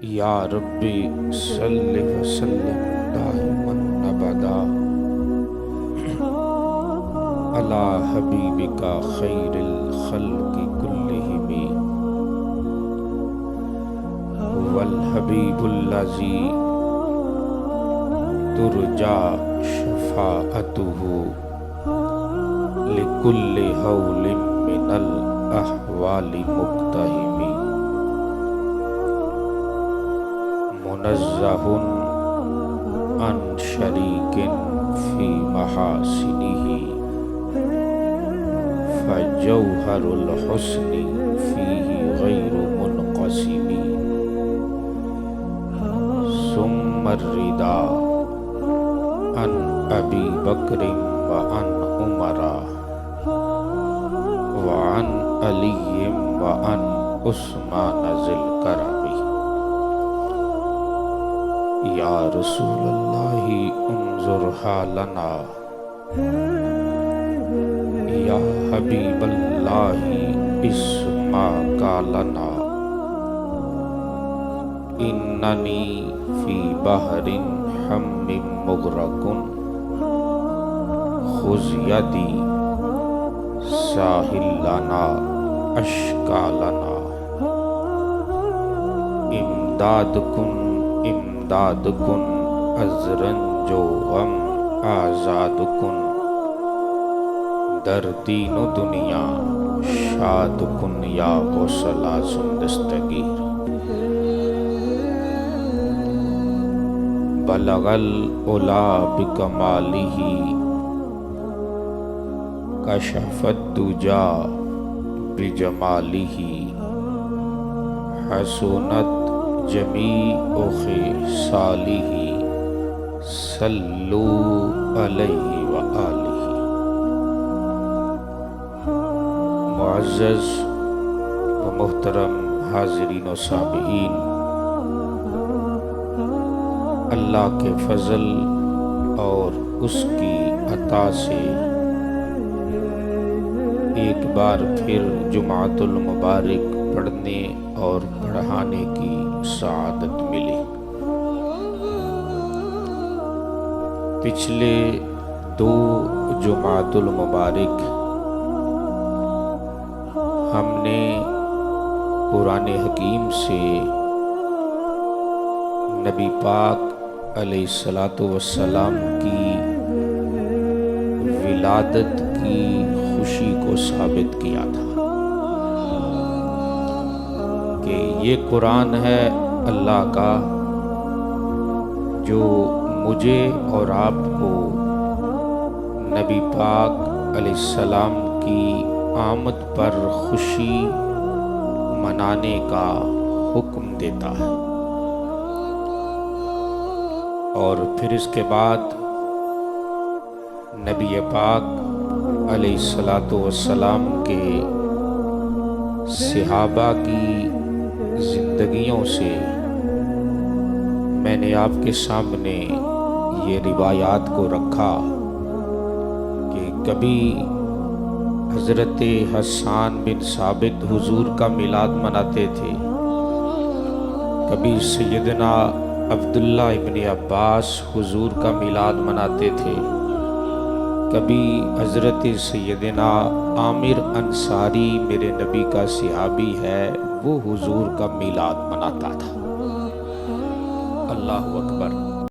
یا ربی صلی وسلم دائما ابدا علی حبیبک خیر الخلق کلہم والحبیب الذی ترجا شفاعتہ لکل ہول من الاحوال مقتحم منزہ عن شریک فی محاسنہ فجوہر الحسن فیہ غیر منقسم ثم الرضا عن ابی بکر وعن عمر وعن علی وعن عثمان ذی الکرم یا رسول اللہ انظر حالنا یا حبیب اللہ اسمع قالنا اننی فی بحر ہم مغرق خذ یدی ساحل لنا اشکالنا امداد کن از رنج و غم آزاد کن در دین و دنیا شاد کن یا غوث اعظم دستگیر بلغ العلا بکمالہ کشف الدجا بجمالہ حسنت جمیع خصالہ صلو علیہ وآلہ معزز و محترم حاضرین و سامعین، اللہ کے فضل اور اس کی عطا سے ایک بار پھر جمعۃ المبارک پڑھنے اور پڑھانے کی سعادت ملی۔ پچھلے 2 جمعۃ المبارک ہم نے قرآن حکیم سے نبی پاک علیہ الصلاۃ والسلام کی ولادت کی خوشی کو ثابت کیا تھا کہ یہ قرآن ہے اللہ کا جو مجھے اور آپ کو نبی پاک علیہ السلام کی آمد پر خوشی منانے کا حکم دیتا ہے، اور پھر اس کے بعد نبی پاک علیہ الصلاۃ والسلام کے صحابہ کی زندگیوں سے میں نے آپ کے سامنے یہ روایات کو رکھا کہ کبھی حضرت حسان بن ثابت حضور کا میلاد مناتے تھے، کبھی سیدنا عبداللہ ابن عباس حضور کا میلاد مناتے تھے، کبھی حضرت سیدنا عامر انصاری میرے نبی کا صحابی ہے، وہ حضور کا میلاد مناتا تھا۔ اللہ اکبر۔